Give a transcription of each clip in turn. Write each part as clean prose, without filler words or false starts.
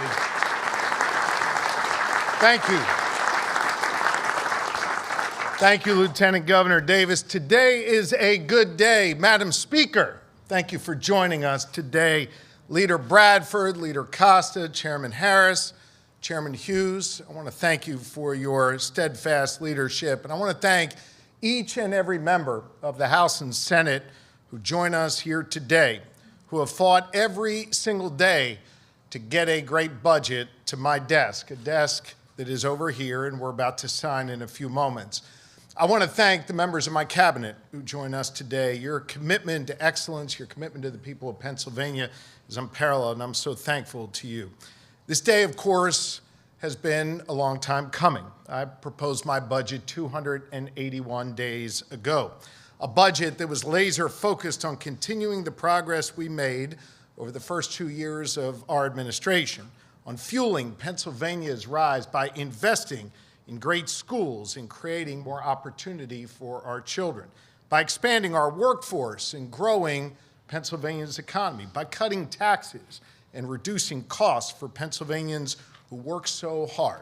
everybody. Thank you. Thank you, Lieutenant Governor Davis. Today is a good day. Madam Speaker, thank you for joining us today. Leader Bradford, Leader Costa, Chairman Harris, Chairman Hughes, I want to thank you for your steadfast leadership. And I want to thank each and every member of the House and Senate who join us here today, who have fought every single day to get a great budget to my desk, a desk that is over here and we're about to sign in a few moments. I want to thank the members of my cabinet who join us today. Your commitment to excellence, your commitment to the people of Pennsylvania is unparalleled, and I'm so thankful to you. This day, of course, has been a long time coming. I proposed my budget 281 days ago, a budget that was laser focused on continuing the progress we made over the first 2 years of our administration, on fueling Pennsylvania's rise by investing in great schools and creating more opportunity for our children, by expanding our workforce and growing Pennsylvania's economy, by cutting taxes and reducing costs for Pennsylvanians who work so hard.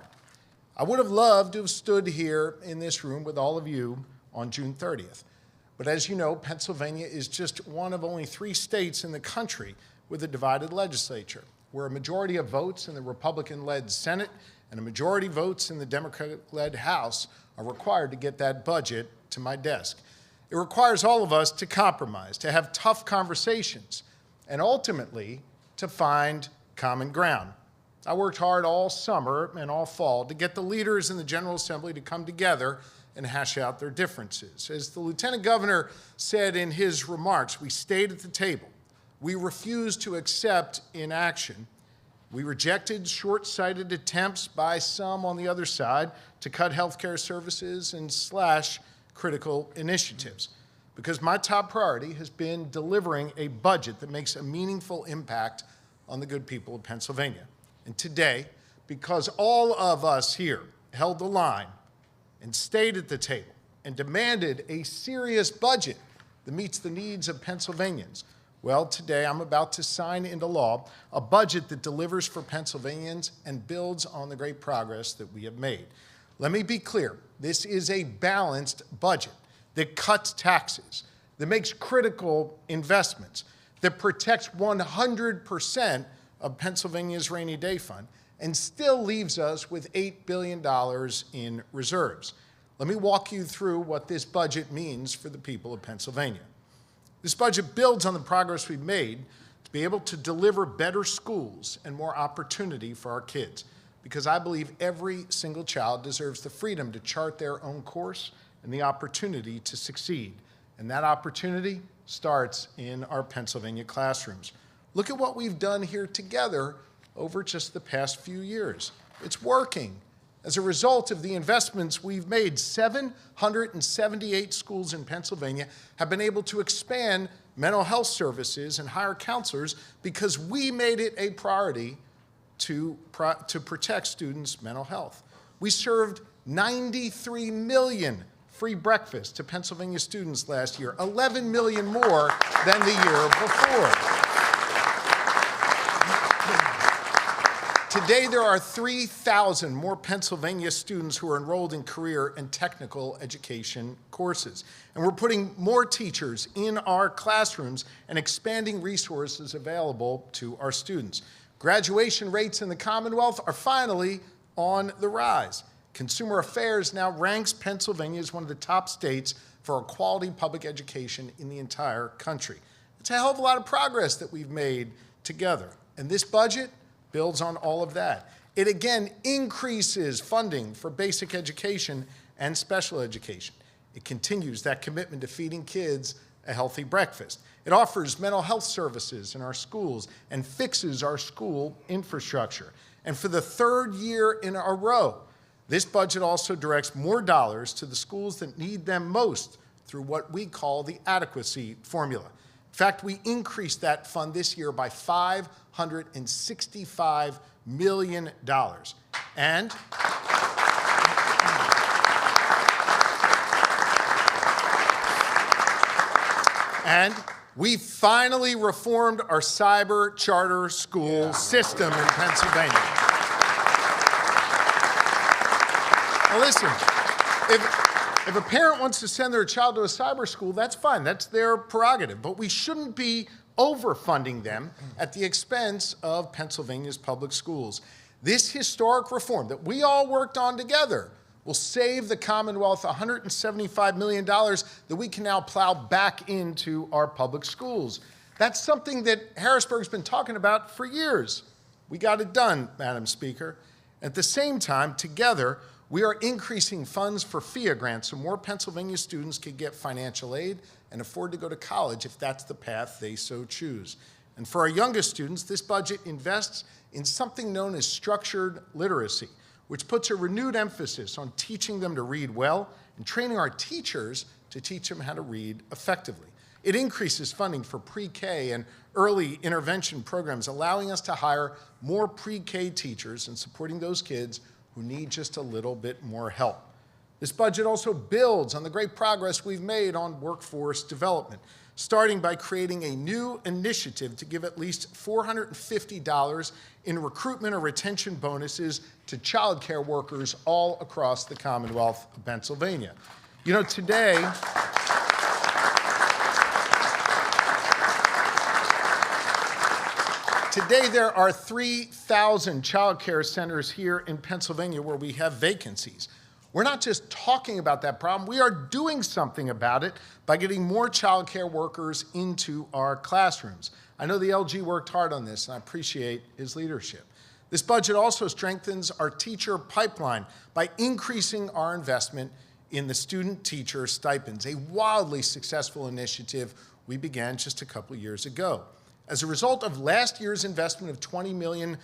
I would have loved to have stood here in this room with all of you on June 30th. But as you know, Pennsylvania is just one of only 3 states in the country with a divided legislature, where a majority of votes in the Republican-led Senate and a majority votes in the Democratic-led House are required to get that budget to my desk. It requires all of us to compromise, to have tough conversations, and ultimately to find common ground. I worked hard all summer and all fall to get the leaders in the General Assembly to come together and hash out their differences. As the Lieutenant Governor said in his remarks, we stayed at the table. We refused to accept inaction. We rejected short-sighted attempts by some on the other side to cut healthcare services and slash critical initiatives, because my top priority has been delivering a budget that makes a meaningful impact on the good people of Pennsylvania. And today, because all of us here held the line and stayed at the table and demanded a serious budget that meets the needs of Pennsylvanians, well, today I'm about to sign into law a budget that delivers for Pennsylvanians and builds on the great progress that we have made. Let me be clear, this is a balanced budget that cuts taxes, that makes critical investments, that protects 100% of Pennsylvania's rainy day fund, and still leaves us with $8 billion in reserves. Let me walk you through what this budget means for the people of Pennsylvania. This budget builds on the progress we've made to be able to deliver better schools and more opportunity for our kids, because I believe every single child deserves the freedom to chart their own course and the opportunity to succeed. And that opportunity starts in our Pennsylvania classrooms. Look at what we've done here together over just the past few years. It's working. As a result of the investments we've made, 778 schools in Pennsylvania have been able to expand mental health services and hire counselors because we made it a priority to protect students' mental health. We served 93 million free breakfasts to Pennsylvania students last year, 11 million more than the year before. Today, there are 3,000 more Pennsylvania students who are enrolled in career and technical education courses. And we're putting more teachers in our classrooms and expanding resources available to our students. Graduation rates in the Commonwealth are finally on the rise. Consumer Affairs now ranks Pennsylvania as one of the top states for a quality public education in the entire country. It's a hell of a lot of progress that we've made together. And this budget builds on all of that. It again increases funding for basic education and special education. It continues that commitment to feeding kids a healthy breakfast. It offers mental health services in our schools and fixes our school infrastructure. And for the 3rd year in a row, this budget also directs more dollars to the schools that need them most through what we call the adequacy formula. In fact, we increased that fund this year by $565 million. And We finally reformed our cyber charter school system in Pennsylvania. Now listen, if a parent wants to send their child to a cyber school, that's fine, that's their prerogative, but we shouldn't be overfunding them at the expense of Pennsylvania's public schools. This historic reform that we all worked on together will save the Commonwealth $175 million that we can now plow back into our public schools. That's something that Harrisburg's been talking about for years. We got it done, Madam Speaker. At the same time, together, we are increasing funds for FIA grants so more Pennsylvania students can get financial aid and afford to go to college if that's the path they so choose. And for our youngest students, this budget invests in something known as structured literacy, which puts a renewed emphasis on teaching them to read well and training our teachers to teach them how to read effectively. It increases funding for pre-K and early intervention programs, allowing us to hire more pre-K teachers and supporting those kids who need just a little bit more help. This budget also builds on the great progress we've made on workforce development, starting by creating a new initiative to give at least $450 in recruitment or retention bonuses to child care workers all across the Commonwealth of Pennsylvania. You know, today there are 3,000 child care centers here in Pennsylvania where we have vacancies. We're not just talking about that problem, we are doing something about it by getting more child care workers into our classrooms. I know the LG worked hard on this, and I appreciate his leadership. This budget also strengthens our teacher pipeline by increasing our investment in the student-teacher stipends, a wildly successful initiative we began just a couple years ago. As a result of last year's investment of $20 million,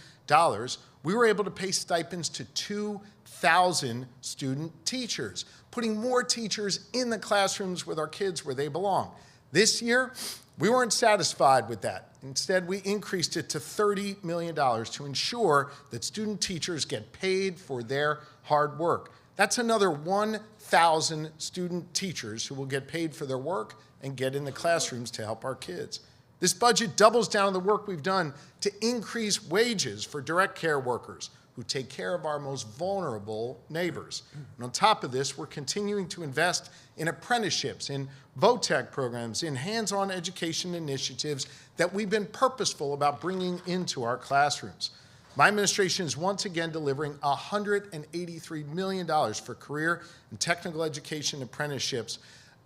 we were able to pay stipends to 2,000 student teachers, putting more teachers in the classrooms with our kids where they belong. This year, we weren't satisfied with that. Instead, we increased it to $30 million to ensure that student teachers get paid for their hard work. That's another 1,000 student teachers who will get paid for their work and get in the classrooms to help our kids. This budget doubles down on the work we've done to increase wages for direct care workers who take care of our most vulnerable neighbors. And on top of this, we're continuing to invest in apprenticeships, in VOTEC programs, in hands-on education initiatives that we've been purposeful about bringing into our classrooms. My administration is once again delivering $183 million for career and technical education apprenticeships,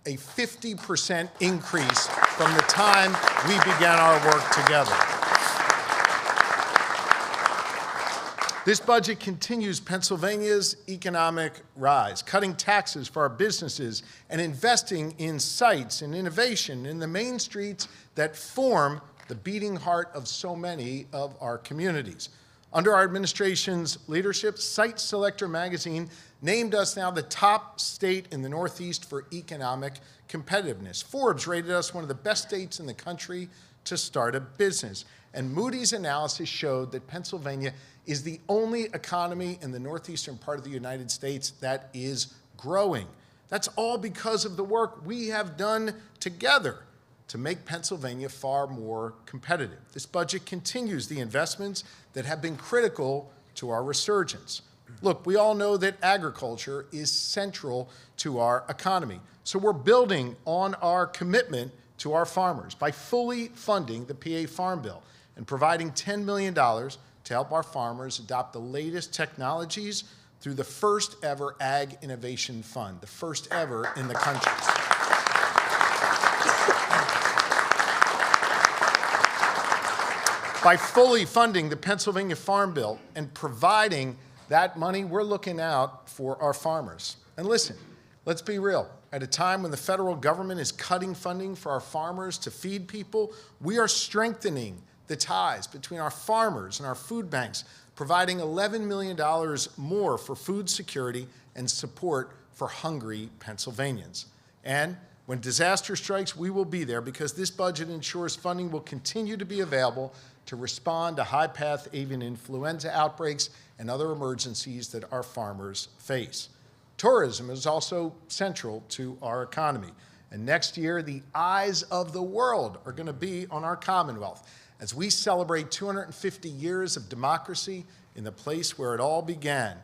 a 50% increase from the time we began our work together. This budget continues Pennsylvania's economic rise, cutting taxes for our businesses and investing in sites and innovation in the main streets that form the beating heart of so many of our communities. Under our administration's leadership, Site Selector magazine named us now the top state in the Northeast for economic competitiveness. Forbes rated us one of the best states in the country to start a business. And Moody's analysis showed that Pennsylvania is the only economy in the northeastern part of the United States that is growing. That's all because of the work we have done together to make Pennsylvania far more competitive. This budget continues the investments that have been critical to our resurgence. Look, we all know that agriculture is central to our economy. So we're building on our commitment to our farmers by fully funding the PA Farm Bill and providing $10 million to help our farmers adopt the latest technologies through the first ever Ag Innovation Fund, the first ever in the country. By fully funding the Pennsylvania Farm Bill and providing that money, we're looking out for our farmers. And listen, let's be real. At a time when the federal government is cutting funding for our farmers to feed people, we are strengthening the ties between our farmers and our food banks, providing $11 million more for food security and support for hungry Pennsylvanians. And when disaster strikes, we will be there because this budget ensures funding will continue to be available to respond to high-path avian influenza outbreaks and other emergencies that our farmers face. Tourism is also central to our economy. And next year, the eyes of the world are going to be on our Commonwealth as we celebrate 250 years of democracy in the place where it all began.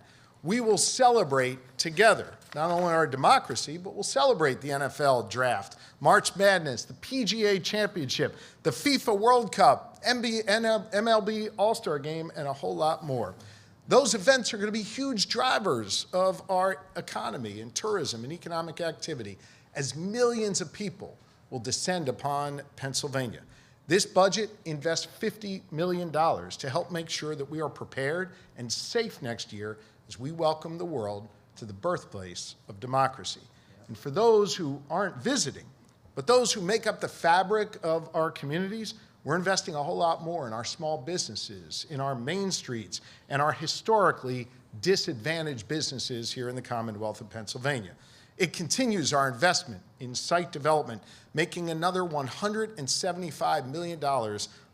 We will celebrate together, not only our democracy, but we'll celebrate the NFL draft, March Madness, the PGA Championship, the FIFA World Cup, MLB All-Star Game, and a whole lot more. Those events are going to be huge drivers of our economy and tourism and economic activity as millions of people will descend upon Pennsylvania. This budget invests $50 million to help make sure that we are prepared and safe next year as we welcome the world to the birthplace of democracy. And for those who aren't visiting, but those who make up the fabric of our communities, we're investing a whole lot more in our small businesses, in our main streets, and our historically disadvantaged businesses here in the Commonwealth of Pennsylvania. It continues our investment in site development, making another $175 million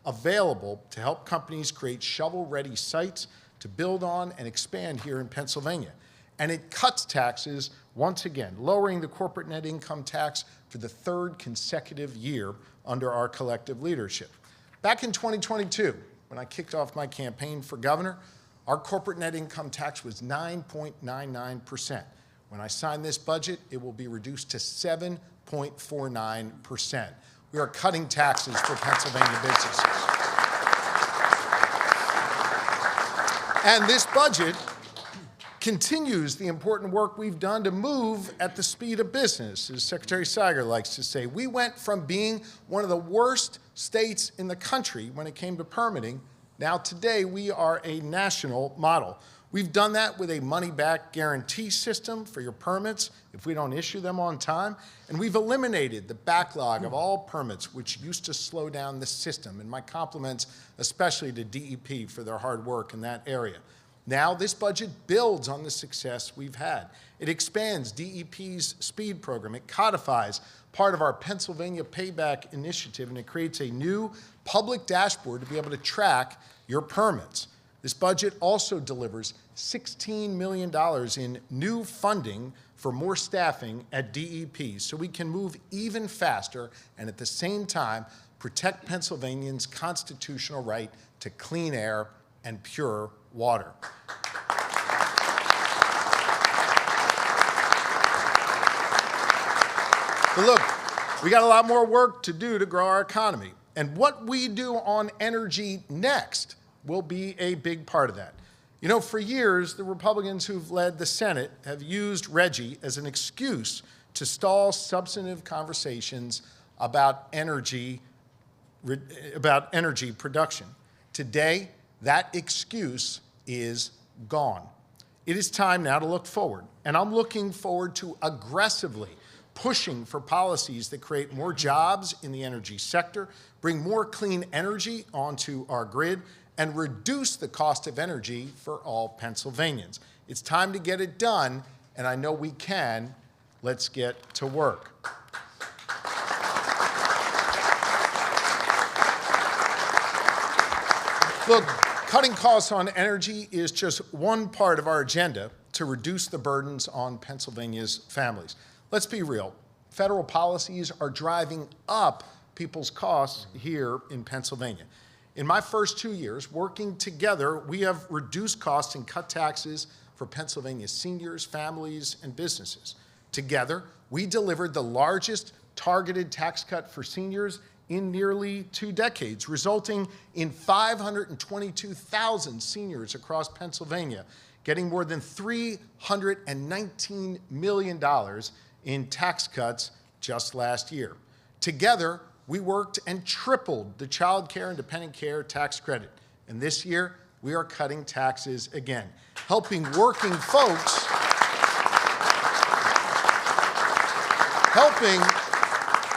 available to help companies create shovel-ready sites to build on and expand here in Pennsylvania. And it cuts taxes once again, lowering the corporate net income tax for the third consecutive year under our collective leadership. Back in 2022, when I kicked off my campaign for governor, our corporate net income tax was 9.99%. When I sign this budget, it will be reduced to 7.49%. We are cutting taxes for Pennsylvania businesses. And this budget continues the important work we've done to move at the speed of business, as Secretary Siger likes to say. We went from being one of the worst states in the country when it came to permitting. Now today we are a national model. We've done that with a money-back guarantee system for your permits if we don't issue them on time. And we've eliminated the backlog of all permits, which used to slow down the system. And my compliments especially to DEP for their hard work in that area. Now this budget builds on the success we've had. It expands DEP's speed program. It codifies part of our Pennsylvania Payback Initiative, and it creates a new public dashboard to be able to track your permits. This budget also delivers $16 million in new funding for more staffing at DEP so we can move even faster and at the same time protect Pennsylvanians' constitutional right to clean air and pure water. But look, we got a lot more work to do to grow our economy. And what we do on energy next will be a big part of that. You know, for years, the Republicans who've led the Senate have used RGGI as an excuse to stall substantive conversations about energy production. Today, that excuse is gone. It is time now to look forward, and I'm looking forward to aggressively pushing for policies that create more jobs in the energy sector, bring more clean energy onto our grid, and reduce the cost of energy for all Pennsylvanians. It's time to get it done, and I know we can. Let's get to work. Look, cutting costs on energy is just one part of our agenda to reduce the burdens on Pennsylvania's families. Let's be real. Federal policies are driving up people's costs here in Pennsylvania. In my first 2 years, working together, we have reduced costs and cut taxes for Pennsylvania's seniors, families, and businesses. Together, we delivered the largest targeted tax cut for seniors in nearly 2 decades, resulting in 522,000 seniors across Pennsylvania getting more than $319 million in tax cuts just last year. Together, we worked and tripled the child care and dependent care tax credit. And this year, we are cutting taxes again, helping working folks,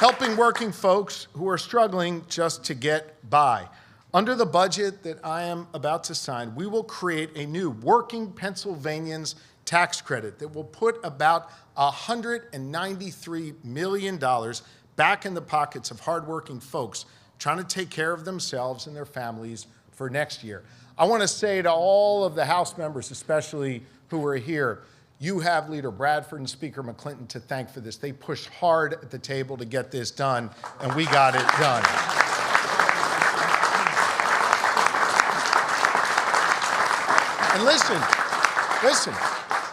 helping working folks who are struggling just to get by. Under the budget that I am about to sign, we will create a new Working Pennsylvanians tax credit that will put about $193 million back in the pockets of hardworking folks trying to take care of themselves and their families for next year. I want to say to all of the House members, especially who are here, You have Leader Bradford and Speaker McClinton to thank for this. They pushed hard at the table to get this done, and we got it done. And listen,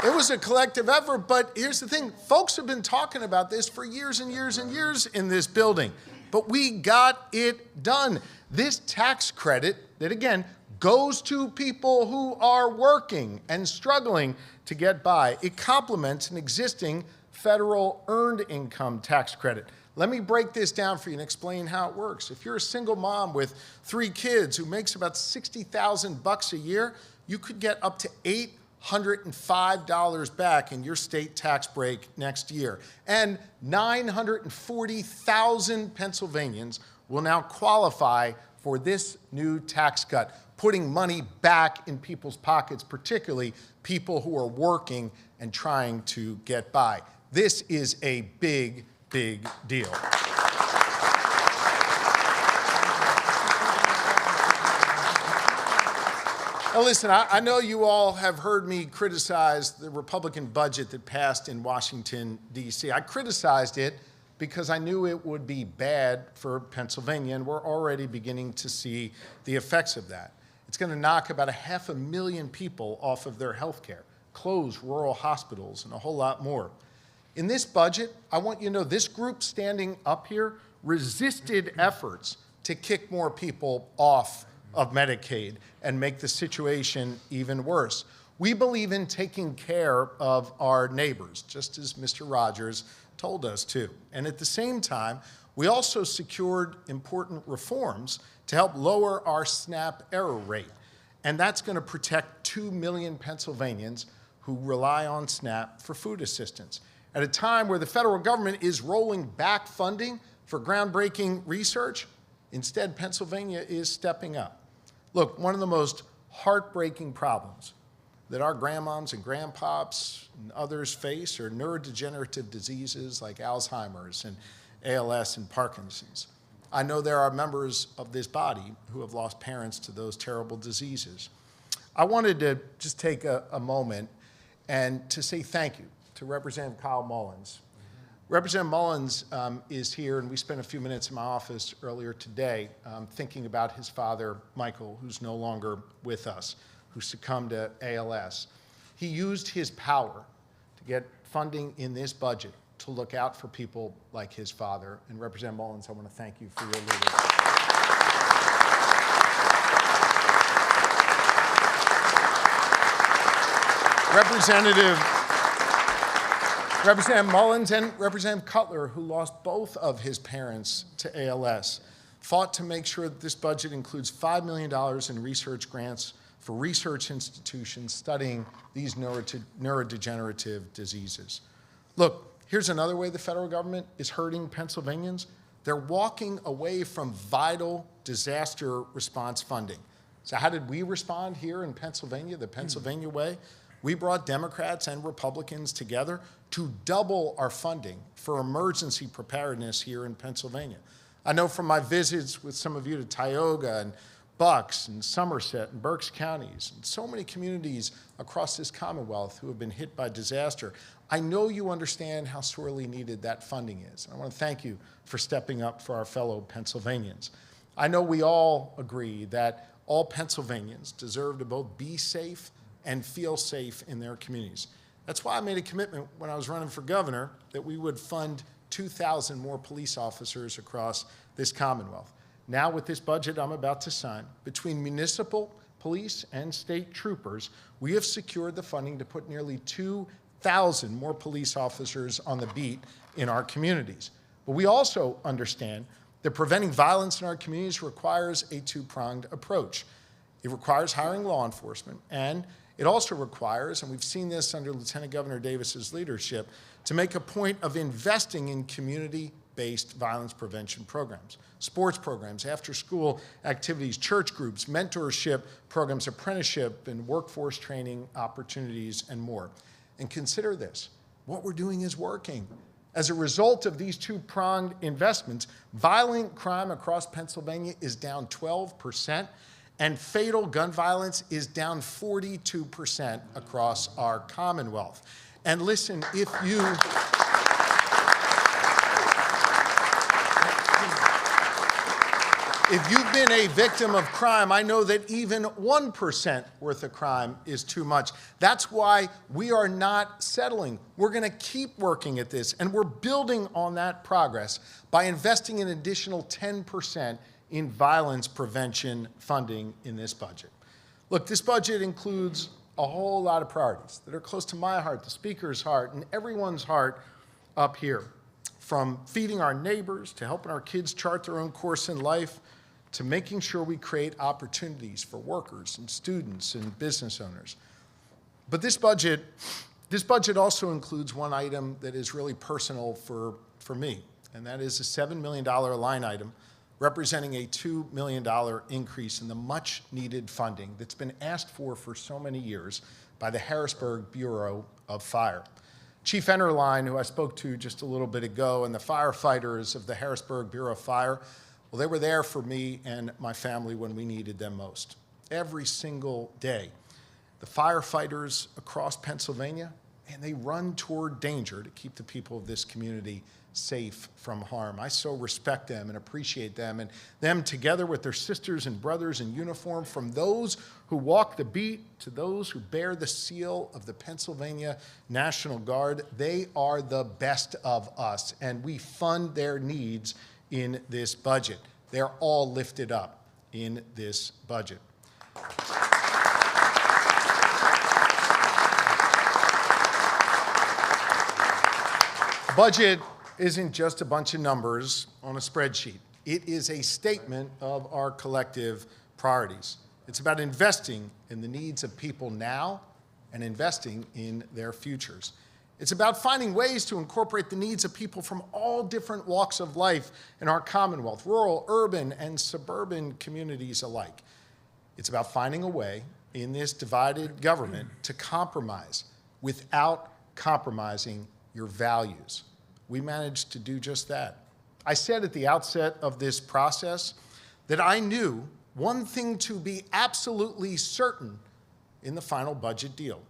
it was a collective effort, but here's the thing. Folks have been talking about this for years and years and years in this building, but we got it done. This tax credit that, again, goes to people who are working and struggling to get by. It complements an existing federal earned income tax credit. Let me break this down for you and explain how it works. If you're a single mom with 3 kids who makes about $60,000 a year, you could get up to $805 back in your state tax break next year. And 940,000 Pennsylvanians will now qualify for this new tax cut, putting money back in people's pockets, particularly people who are working and trying to get by. This is a big, big deal. Now listen, I know you all have heard me criticize the Republican budget that passed in Washington, D.C. I criticized it because I knew it would be bad for Pennsylvania, and we're already beginning to see the effects of that. It's going to knock about 500,000 people off of their health care, close rural hospitals, and a whole lot more. In this budget, I want you to know this group standing up here resisted efforts to kick more people off of Medicaid and make the situation even worse. We believe in taking care of our neighbors, just as Mr. Rogers told us to. And at the same time, we also secured important reforms to help lower our SNAP error rate. And that's going to protect 2 million Pennsylvanians who rely on SNAP for food assistance. At a time where the federal government is rolling back funding for groundbreaking research, instead, Pennsylvania is stepping up. Look, one of the most heartbreaking problems that our grandmoms and grandpops and others face are neurodegenerative diseases like Alzheimer's and ALS and Parkinson's. I know there are members of this body who have lost parents to those terrible diseases. I wanted to just take a moment and to say thank you to Representative Kyle Mullins. Representative Mullins is here, and we spent a few minutes in my office earlier today thinking about his father, Michael, who's no longer with us, who succumbed to ALS. He used his power to get funding in this budget to look out for people like his father. And Representative Mullins, I want to thank you for your leadership. Representative Mullins and Representative Cutler, who lost both of his parents to ALS, fought to make sure that this budget includes $5 million in research grants for research institutions studying these neurodegenerative diseases. Look, here's another way the federal government is hurting Pennsylvanians. They're walking away from vital disaster response funding. So how did we respond here in Pennsylvania, the Pennsylvania way? We brought Democrats and Republicans together to double our funding for emergency preparedness here in Pennsylvania. I know from my visits with some of you to Tioga and Bucks and Somerset and Berks counties and so many communities across this Commonwealth who have been hit by disaster, I know you understand how sorely needed that funding is. And I want to thank you for stepping up for our fellow Pennsylvanians. I know we all agree that all Pennsylvanians deserve to both be safe and feel safe in their communities. That's why I made a commitment when I was running for governor that we would fund 2,000 more police officers across this Commonwealth. Now with this budget I'm about to sign, between municipal, police, and state troopers, we have secured the funding to put nearly 2,000 more police officers on the beat in our communities. But we also understand that preventing violence in our communities requires a two-pronged approach. It requires hiring law enforcement, and it also requires, and we've seen this under Lieutenant Governor Davis's leadership, to make a point of investing in community-based violence prevention programs, sports programs, after-school activities, church groups, mentorship programs, apprenticeship, and workforce training opportunities, and more. And consider this, what we're doing is working. As a result of these two-pronged investments, violent crime across Pennsylvania is down 12%, and fatal gun violence is down 42% across our Commonwealth. And listen, if you've been a victim of crime, I know that even 1% worth of crime is too much. That's why we are not settling. We're going to keep working at this, and we're building on that progress by investing an additional 10% in violence prevention funding in this budget. Look, this budget includes a whole lot of priorities that are close to my heart, the Speaker's heart, and everyone's heart up here. From feeding our neighbors, to helping our kids chart their own course in life, to making sure we create opportunities for workers and students and business owners. But this budget also includes one item that is really personal for me, and that is a $7 million line item representing a $2 million increase in the much-needed funding that's been asked for so many years by the Harrisburg Bureau of Fire. Chief Enterline, who I spoke to just a little bit ago, and the firefighters of the Harrisburg Bureau of Fire, well, they were there for me and my family when we needed them most. Every single day, the firefighters across Pennsylvania, and they run toward danger to keep the people of this community safe from harm. I so respect them and appreciate them, and them together with their sisters and brothers in uniform, from those who walk the beat to those who bear the seal of the Pennsylvania National Guard. They are the best of us, and we fund their needs in this budget. They're all lifted up in this budget. Budget isn't just a bunch of numbers on a spreadsheet. It is a statement of our collective priorities. It's about investing in the needs of people now and investing in their futures. It's about finding ways to incorporate the needs of people from all different walks of life in our Commonwealth, rural, urban, and suburban communities alike. It's about finding a way in this divided government to compromise without compromising your values. We managed to do just that. I said at the outset of this process that I knew one thing to be absolutely certain in the final budget deal,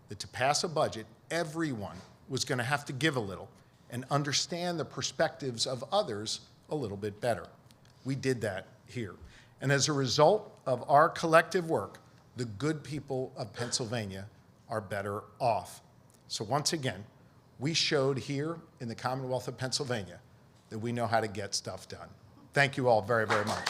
that to pass a budget, everyone was going to have to give a little and understand the perspectives of others a little bit better. We did that here. And as a result of our collective work, the good people of Pennsylvania are better off. So once again, we showed here in the Commonwealth of Pennsylvania that we know how to get stuff done. Thank you all very, very much.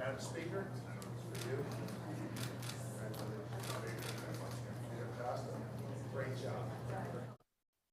Madam Speaker, for you.